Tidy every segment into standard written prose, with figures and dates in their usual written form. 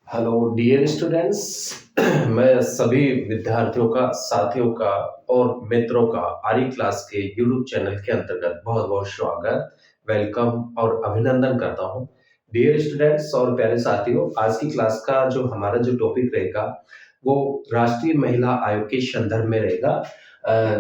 Hello dear students. मैं सभी विद्यार्थियों का, साथियों का और मित्रों का आरी क्लास के यूट्यूब चैनल के अंतर्गत बहुत बहुत स्वागत, वेलकम और अभिनंदन करता हूं। डियर स्टूडेंट्स और प्यारे साथियों, आज की क्लास का जो हमारा जो टॉपिक रहेगा वो राष्ट्रीय महिला आयोग के संदर्भ में रहेगा।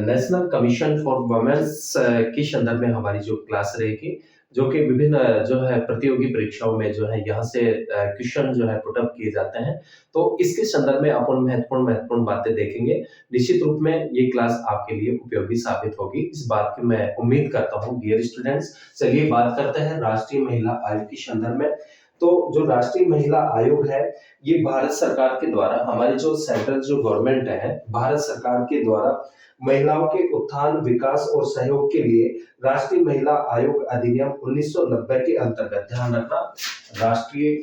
नेशनल कमीशन फॉर वुमेन्स के संदर्भ में हमारी जो क्लास रहेगी, जो कि विभिन्न जो है प्रतियोगी परीक्षाओं में जो है यहाँ से क्वेश्चन जो है पुटअप किए जाते हैं। तो इसके संदर्भ में अपन महत्वपूर्ण महत्वपूर्ण बातें देखेंगे। निश्चित रूप में ये क्लास आपके लिए उपयोगी साबित होगी, इस बात की मैं उम्मीद करता हूँ डियर स्टूडेंट्स। चलिए बात करते हैं राष्ट्रीय महिला आयोग के संदर्भ में। तो जो राष्ट्रीय महिला आयोग है, ये भारत सरकार के द्वारा, हमारी जो सेंट्रल जो गवर्नमेंट है, भारत सरकार के द्वारा महिलाओं के उत्थान, विकास और सहयोग के लिए राष्ट्रीय महिला आयोग अधिनियम 1990 के अंतर्गत, ध्यान रखना, राष्ट्रीय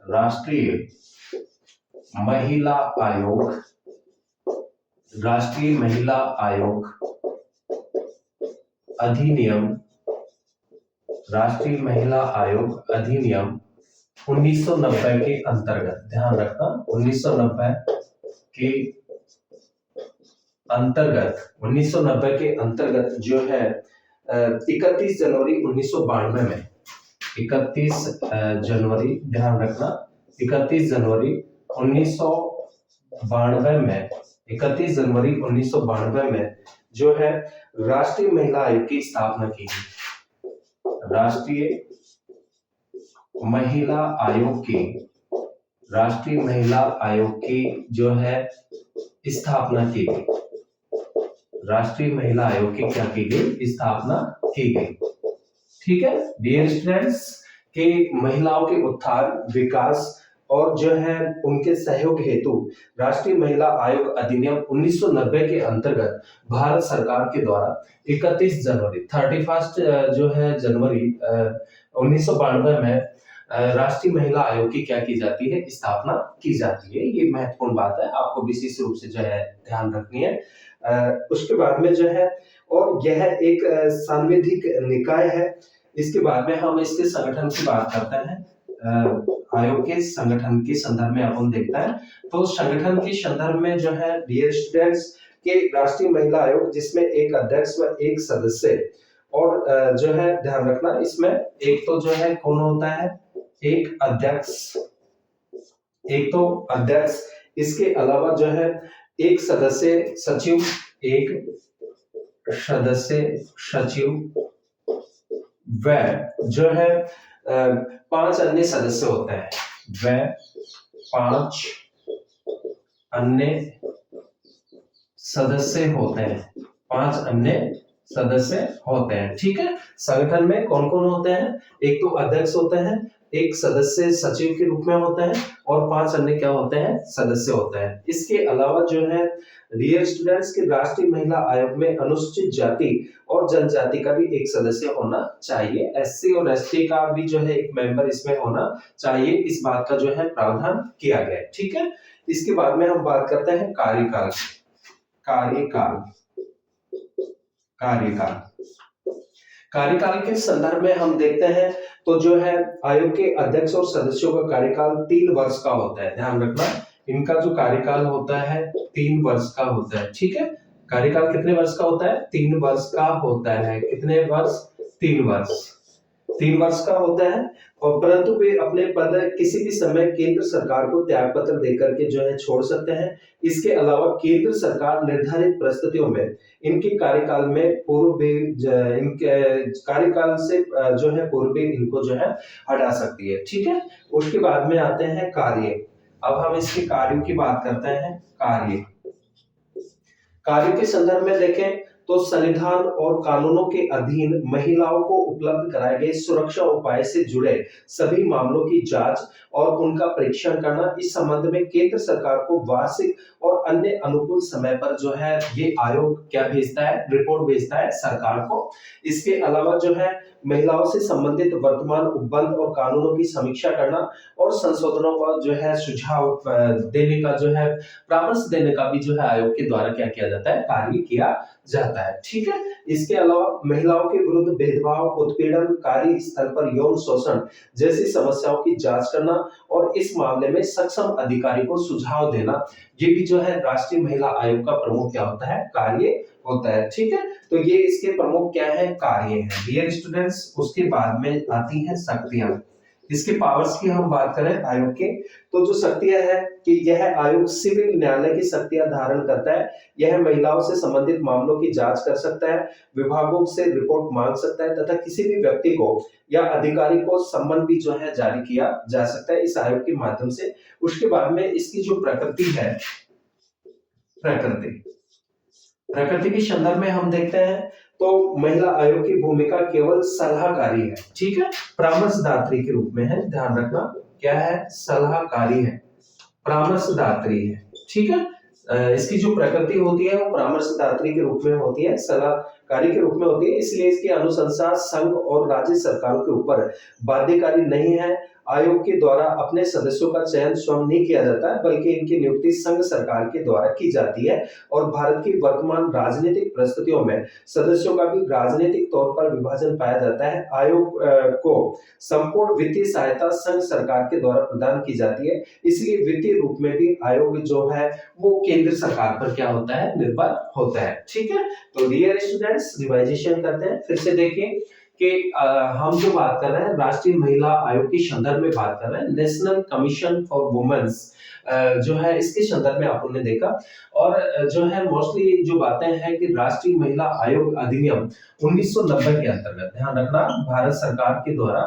राष्ट्रीय महिला आयोग, राष्ट्रीय महिला आयोग अधिनियम, राष्ट्रीय महिला आयोग अधिनियम 1990 के अंतर्गत, ध्यान रखना, 1990 के अंतर्गत, 1990 के अंतर्गत जो है 31 जनवरी 1992 में, 31 जनवरी, ध्यान रखना, 31 जनवरी 1992 में, 31 जनवरी 1992 में जो है राष्ट्रीय महिला आयोग की स्थापना की गई। राष्ट्रीय महिला आयोग की, राष्ट्रीय महिला आयोग की जो है स्थापना की गई। राष्ट्रीय महिला आयोग की क्या की गई? स्थापना की गई। ठीक है डियर स्टूडेंट्स, के महिलाओं के उत्थान, विकास और जो है उनके सहयोग हेतु राष्ट्रीय महिला आयोग अधिनियम 1990 के अंतर्गत भारत सरकार के द्वारा 31 जनवरी 31 जो है जनवरी 1992 में राष्ट्रीय महिला आयोग की क्या की जाती है? स्थापना की जाती है। ये महत्वपूर्ण बात है, आपको विशेष रूप से जो है ध्यान रखनी है। उसके बाद में जो है, और यह एक सांविधिक निकाय है। इसके बाद में हम इसके संगठन की बात करते हैं। आयोग के संगठन के संदर्भ में अपन देखते हैं। तो संगठन के संदर्भ में जो है डियर स्टूडेंट्स, के राष्ट्रीय महिला आयोग जिसमें एक अध्यक्ष व एक सदस्य, और जो है ध्यान रखना, इसमें एक तो जो है कौन होता है? एक अध्यक्ष, एक तो अध्यक्ष, इसके अलावा जो है एक सदस्य सचिव, एक सदस्य सचिव व जो है 5 अन्य सदस्य होते हैं, व 5 अन्य सदस्य होते हैं, 5 अन्य सदस्य होते हैं। ठीक है, संगठन में कौन कौन होते हैं? एक तो अध्यक्ष होते हैं, एक सदस्य सचिव के रूप में होते हैं, और 5 अन्य क्या होते हैं? सदस्य होते हैं। इसके अलावा जो है डियर स्टूडेंट्स, के राष्ट्रीय महिला आयोग में अनुसूचित जाति और जनजाति का भी एक सदस्य होना चाहिए। एससी और एसटी का भी जो है एक मेंबर इसमें होना चाहिए, इस बात का जो है प्रावधान किया गया है। ठीक है, इसके बाद में हम बात करते हैं कार्यकाल, कार्यकाल, कार्यकाल, कार्यकाल के संदर्भ में हम देखते हैं तो जो है आयोग के अध्यक्ष और सदस्यों का कार्यकाल 3 वर्ष का होता है। ध्यान रखना, इनका जो कार्यकाल होता है 3 वर्ष का होता है। ठीक है, कार्यकाल कितने वर्ष का होता है? 3 वर्ष का होता है। कितने वर्ष? 3 वर्ष, 3 वर्ष का होता है। और परंतु वे अपने पद किसी भी समय केंद्र सरकार को त्याग पत्र देकर के जो है छोड़ सकते हैं। इसके अलावा केंद्र सरकार निर्धारित परिस्थितियों में इनके कार्यकाल में पूर्व, इनके कार्यकाल से जो है पूर्व इनको जो है हटा सकती है। ठीक है, उसके बाद में आते हैं कार्य। अब हम इसके कार्यों की बात करते हैं। कार्य, कार्य के संदर्भ में देखें तो संविधान और कानूनों के अधीन महिलाओं को उपलब्ध कराए गए सुरक्षा उपाय से जुड़े सभी मामलों की जांच और उनका परीक्षण करना। इस संबंध में केंद्र सरकार को वार्षिक और अन्य अनुकूल समय पर जो है ये आयोग क्या भेजता है? रिपोर्ट भेजता है सरकार को। इसके अलावा जो है महिलाओं से संबंधित वर्तमान उपबंध और कानूनों की समीक्षा करना और संशोधनों का जो है सुझाव देने का जो है परामर्श देने का भी जो है आयोग के द्वारा क्या किया जाता है, कार्य किया जाता है। ठीक है। इसके अलावा महिलाओं के विरुद्ध भेदभाव, उत्पीड़न, कार्य स्थल पर यौन शोषण जैसी समस्याओं की जांच करना और इस मामले में सक्षम अधिकारी को सुझाव देना, ये भी जो है राष्ट्रीय महिला आयोग का प्रमुख क्या होता है, कार्य होता है। ठीक है। तो ये इसके प्रमुख क्या है, कार्य है डियर स्टूडेंट्स। उसके बाद में आती है शक्तियां। इसके पावर्स की हम बात करें आयोग के, तो जो शक्तियां है कि यह आयोग सिविल न्यायालय की शक्तियां धारण करता है। यह महिलाओं से संबंधित मामलों की जांच कर सकता है, विभागों से रिपोर्ट मांग सकता है तथा किसी भी व्यक्ति को या अधिकारी को सम्मन भी जो है जारी किया जा सकता है इस आयोग के माध्यम से। उसके बाद में इसकी जो प्रकृति है, प्रकृति प्रकृति के संदर्भ में हम देखते हैं तो महिला आयोग की भूमिका केवल सलाहकारी है। ठीक है। परामर्शदात्री के रूप में है, ध्यान रखना क्या है, सलाहकारी है, परामर्शदात्री है। ठीक है। इसकी जो प्रकृति होती है वो परामर्शदात्री के रूप में होती है, सलाहकारी के रूप में होती है, इसलिए इसकी अनुशंसा संघ और राज्य सरकारों के ऊपर बाध्यकारी नहीं है। आयोग के द्वारा अपने सदस्यों का चयन स्वयं नहीं किया जाता है, बल्कि इनकी नियुक्ति संघ सरकार के द्वारा की जाती है और भारत की वर्तमान राजनीतिक परिस्थितियों में सदस्यों का भी राजनीतिक तौर पर विभाजन पाया जाता है। आयोग को संपूर्ण वित्तीय सहायता संघ सरकार के द्वारा प्रदान की जाती है, इसलिए वित्तीय रूप में भी आयोग जो है वो केंद्र सरकार पर क्या होता है, निर्भर होता है। ठीक है। तो डियर स्टूडेंट्स, रिवाइजेशन करते हैं, फिर से देखिए कि हम जो बात कर रहे हैं राष्ट्रीय महिला आयोग के संदर्भ में बात कर रहे हैं, नेशनल कमीशन फॉर वुमेन्स जो है इसके संदर्भ में आपने देखा। और जो है मोस्टली जो बातें हैं कि राष्ट्रीय महिला आयोग अधिनियम 1990 के अंतर्गत, ध्यान रखना भारत सरकार के द्वारा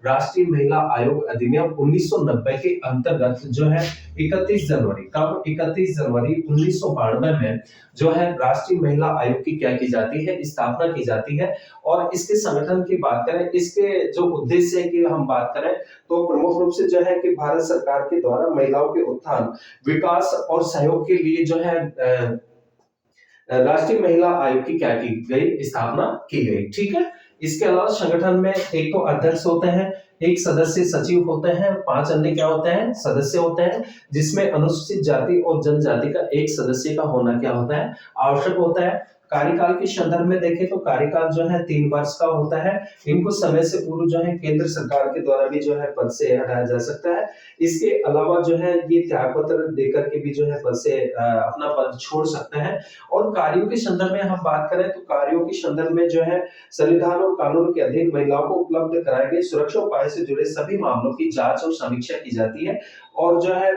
राष्ट्रीय महिला आयोग अधिनियम 1990 के अंतर्गत जो है 31 जनवरी, कब 31 जनवरी 1992 में जो है राष्ट्रीय महिला आयोग की क्या की जाती है, स्थापना की जाती है। और इसके संगठन की बात करें, इसके जो उद्देश्य है कि हम बात करें तो प्रमुख रूप से जो है कि भारत सरकार के द्वारा महिलाओं के उत्थान, विकास और सहयोग के लिए जो है राष्ट्रीय महिला आयोग की क्या की गई, स्थापना की गई। ठीक है। इसके अलावा संगठन में एक तो अध्यक्ष होते हैं, एक सदस्य सचिव होते हैं, 5 अन्य क्या होते हैं, सदस्य होते हैं, जिसमें अनुसूचित जाति और जनजाति का एक सदस्य का होना क्या होता है, आवश्यक होता है। कार्यकाल के संदर्भ में देखें तो कार्यकाल जो है 3 वर्ष का होता है। इनको समय से पूर्व जो है केंद्र सरकार के द्वारा भी जो है पद से हटाया जा सकता है। इसके अलावा जो है ये त्याग पत्र देकर के भी जो है पद से अपना पद छोड़ सकते हैं। और कार्यों के संदर्भ में हम बात करें तो कार्यों के संदर्भ में जो है संविधान और कानून के अधीन महिलाओं को उपलब्ध कराए गए सुरक्षा उपाय से जुड़े सभी मामलों की जांच और समीक्षा की जाती है। और जो है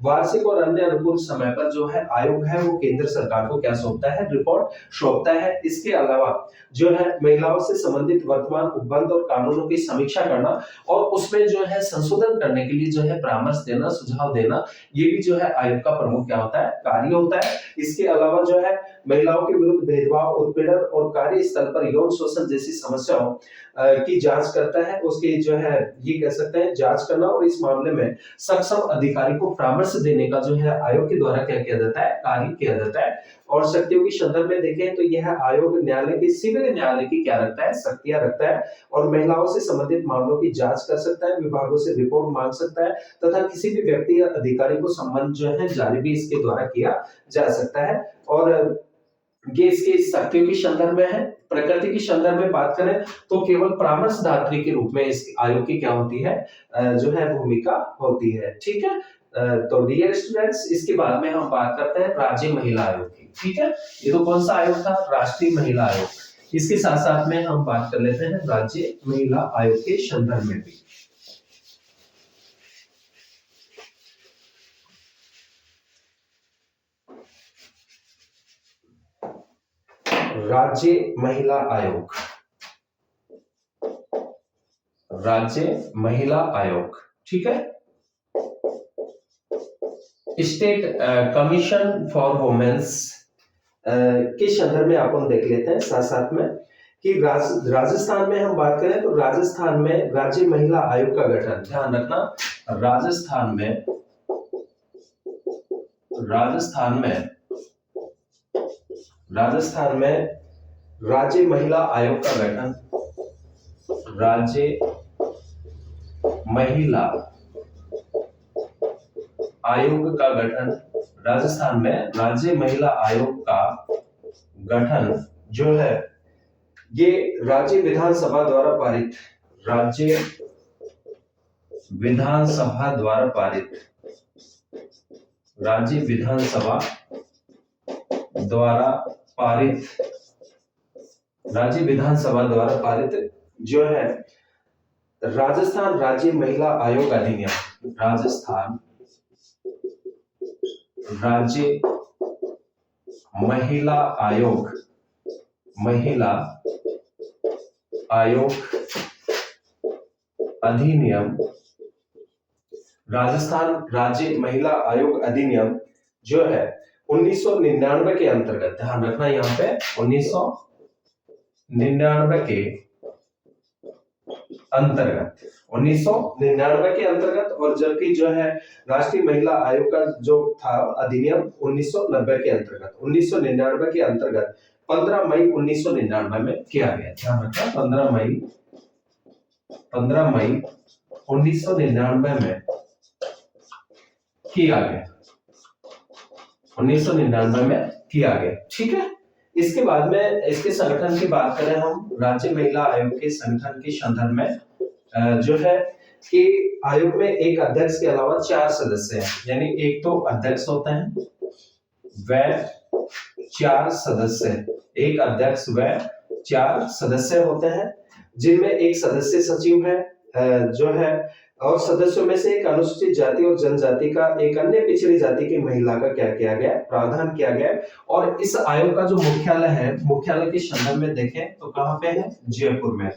वार्षिक और अन्य अनुकूल समय पर जो है आयोग है वो केंद्र सरकार को क्या सौंपता है, रिपोर्ट सौंपता है। इसके अलावा जो है महिलाओं से संबंधित वर्तमान उपबंध और कानूनों की समीक्षा करना और उसमें जो है संशोधन करने के लिए जो है परामर्श देना, सुझाव देना, ये भी जो है आयोग का प्रमुख क्या होता है, कार्य होता है। इसके अलावा जो है महिलाओं के विरुद्ध भेदभाव, उत्पीड़न और कार्य स्थल पर यौन शोषण जैसी समस्याओं की जांच करता है, उसकी जो है ये कह सकते हैं जांच करना और इस मामले में सक्षम अधिकारी को परामर्श देने का जो है आयोग के द्वारा क्या किया जाता है, कार्य किया जाता है। और शक्तियों के संदर्भ में देखें तो यह आयोग न्यायालय की, सिविल न्यायालय की क्या रखता है, शक्तियां रखता है और महिलाओं से संबंधित मामलों की जांच कर सकता है, विभागों से रिपोर्ट मांग सकता है तथा किसी भी व्यक्ति या अधिकारी को सम्मन जो है जारी भी इसके द्वारा किया जा सकता है। और ये इसके शक्तियों के संदर्भ में है। प्रकृति के संदर्भ में बात करें तो केवल परामर्शदात्री के रूप में इस आयोग की क्या होती है, जो है भूमिका होती है। ठीक है। तो डियर स्टूडेंट्स, इसके बाद में हम बात करते हैं राज्य महिला आयोग की। ठीक है। ये तो कौन सा आयोग था, राष्ट्रीय महिला आयोग। इसके साथ साथ में हम बात कर लेते हैं राज्य महिला आयोग के संदर्भ में भी। राज्य महिला आयोग, राज्य महिला आयोग। ठीक है। स्टेट कमीशन फॉर वुमेन्स के संदर्भ में अपन देख लेते हैं साथ साथ में कि राजस्थान में हम बात करें तो राजस्थान में राज्य महिला आयोग का गठन, ध्यान रखना राजस्थान में राज्य महिला आयोग का गठन, राज्य महिला आयोग का गठन, राजस्थान में राज्य महिला आयोग का गठन जो है ये राज्य विधानसभा द्वारा पारित, राज्य विधानसभा द्वारा पारित, राज्य विधानसभा द्वारा पारित, राज्य विधानसभा द्वारा पारित जो है राजस्थान राज्य महिला आयोग अधिनियम, राजस्थान राज्य महिला आयोग, महिला आयोग अधिनियम, राजस्थान राज्य महिला आयोग अधिनियम जो है 1999 के अंतर्गत, ध्यान रखना यहाँ पे 1999 के अंतर्गत, 1999 के अंतर्गत, और जबकि जो है राष्ट्रीय महिला आयोग का जो था अधिनियम 1990 के अंतर्गत, 1999 के अंतर्गत 15 मई 1999 में किया गया। ध्यान रखना 15 मई 1999 में किया गया, 1999 में किया गया। ठीक है, इसके बाद में इसके संगठन की बात करें हम, राज्य महिला आयोग के संगठन के संदर्भ में जो है कि आयोग में एक अध्यक्ष के अलावा 4 सदस्य हैं, यानी एक तो अध्यक्ष होता है व 4 सदस्य, एक अध्यक्ष व 4 सदस्य होते हैं, जिनमें एक सदस्य सचिव है जो है, और सदस्यों में से एक अनुसूचित जाति और जनजाति का, एक अन्य पिछड़ी जाति की महिला का क्या किया गया, प्रावधान किया गया। और इस आयोग का जो मुख्यालय है, मुख्यालय के संदर्भ में देखें तो कहां पे है, जयपुर में।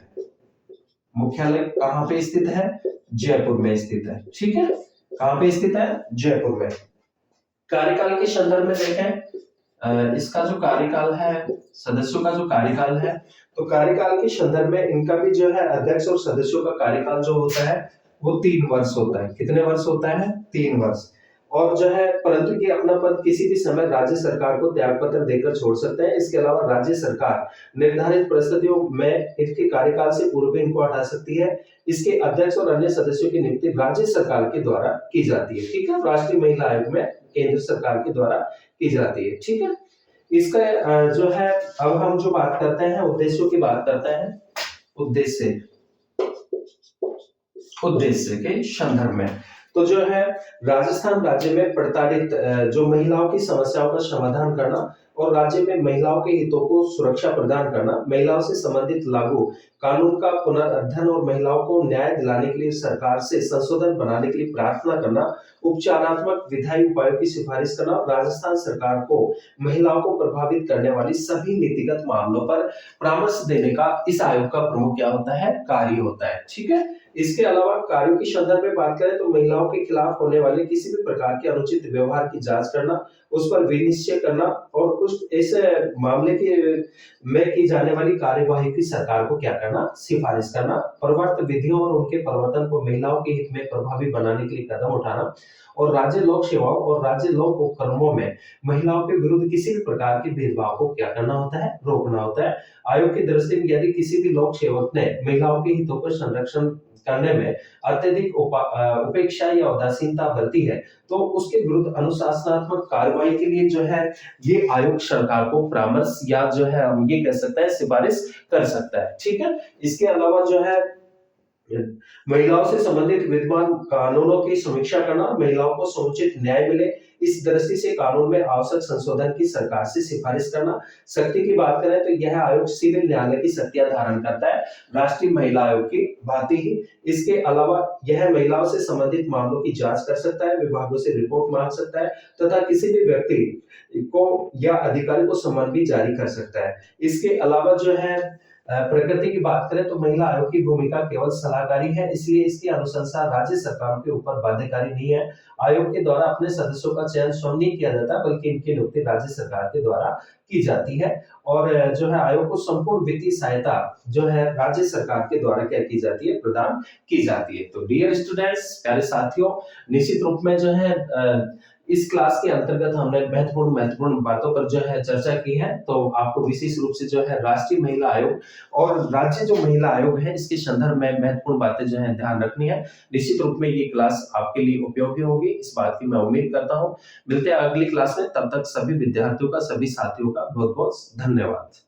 मुख्यालय कहां पे स्थित है, जयपुर में स्थित है। ठीक है, कहां पे स्थित है, जयपुर में। कार्यकाल के संदर्भ में देखें, इसका जो कार्यकाल है, सदस्यों का जो कार्यकाल है, तो कार्यकाल के संदर्भ में इनका भी जो है अध्यक्ष और सदस्यों का कार्यकाल जो होता है वो 3 वर्ष होता है। कितने वर्ष होता है, 3 वर्ष। और जो है परंतु कि अपना पद किसी भी समय राज्य सरकार को त्याग पत्र देकर छोड़ सकते हैं। इसके अलावा राज्य सरकार निर्धारित परिस्थितियों में इसके कार्यकाल से पूर्व इनको हटा सकती है। इसके अध्यक्ष और अन्य सदस्यों की नियुक्ति राज्य सरकार के द्वारा की जाती है। ठीक है, राष्ट्रीय महिला आयोग में केंद्र सरकार के द्वारा की जाती है। ठीक है, इसका जो है अब हम जो बात करते हैं उद्देश्यों की बात करते हैं। उद्देश्य के संदर्भ में तो जो है राजस्थान राज्य में प्रताड़ित जो महिलाओं की समस्याओं का समाधान करना और राज्य में महिलाओं के हितों को सुरक्षा प्रदान करना, महिलाओं से संबंधित लागू कानून का पुनर्अध्ययन और महिलाओं को न्याय दिलाने के लिए सरकार से संशोधन बनाने के लिए प्रार्थना करना, उपचारात्मक विधायी उपायों की सिफारिश करना, राजस्थान सरकार को महिलाओं को प्रभावित करने वाली सभी नीतिगत मामलों पर परामर्श देने का इस आयोग का प्रमुख क्या होता है, कार्य होता है। ठीक है, इसके अलावा कार्यों के संदर्भ में बात करें तो महिलाओं के खिलाफ होने वाले किसी भी प्रकार के अनुचित व्यवहार की जांच करना, उस पर विनिश्चय करना और उस ऐसे मामले में की जाने वाली कार्यवाही की सरकार को क्या करना, सिफारिश करना, प्रवर्तन विधियों और उनके प्रवर्तन को महिलाओं के हित में प्रभावी बनाने के लिए कदम उठाना और राज्य लोक सेवाओं और राज्य लोक उपक्रमों में महिलाओं के विरुद्ध किसी भी प्रकार के भेदभाव को क्या करना होता है, रोकना होता है। आयोग की दृष्टि में यदि किसी भी लोक सेवक ने महिलाओं के हितों को संरक्षण करने में अत्यधिक उपेक्षा या उदासीनता बरती है तो उसके विरुद्ध अनुशासनात्मक कार्रवाई के लिए जो है ये आयोग सरकार को परामर्श या जो है हम ये कह सकते हैं सिफारिश कर सकता है। ठीक है, इसके अलावा जो है महिलाओं से संबंधित विद्यमान कानूनों की समीक्षा करना, महिलाओं को समुचित न्याय मिले इस दृष्टि से कानून में आवश्यक संशोधन की सरकार से सिफारिश करना। शक्ति की बात करें तो यह आयोग सिविल न्यायालय की शक्तियां धारण करता है राष्ट्रीय महिला आयोग की भांति ही। इसके अलावा यह महिलाओं से संबंधित मामलों की जांच कर सकता है, विभागों से रिपोर्ट मांग सकता है तथा किसी भी व्यक्ति को या अधिकारी को सम्मन भी जारी कर सकता है। इसके अलावा जो है प्रकृति की बात करें तो महिला आयोग की भूमिका केवल सलाहकारी है, इसलिए इसकी अनुशंसा राज्य सरकारों के ऊपर बाध्यकारी नहीं है। आयोग के द्वारा अपने सदस्यों का चयन स्वयं नहीं किया जाता बल्कि इनकी नियुक्ति राज्य सरकार के द्वारा की जाती है और जो है आयोग को संपूर्ण वित्तीय सहायता जो है राज्य सरकार के द्वारा क्या की जाती है, प्रदान की जाती है। तो डियर स्टूडेंट्स, प्यारे साथियों, निश्चित रूप में जो है इस क्लास के अंतर्गत हमने महत्वपूर्ण बातों पर जो है चर्चा की है। तो आपको विशेष रूप से जो है राष्ट्रीय महिला आयोग और राज्य जो महिला आयोग है इसके संदर्भ में महत्वपूर्ण बातें जो है ध्यान रखनी है। निश्चित रूप में ये क्लास आपके लिए उपयोगी होगी, इस बात की मैं उम्मीद करता हूँ। मिलते हैं अगली क्लास में, तब तक सभी विद्यार्थियों का, सभी साथियों का बहुत बहुत धन्यवाद।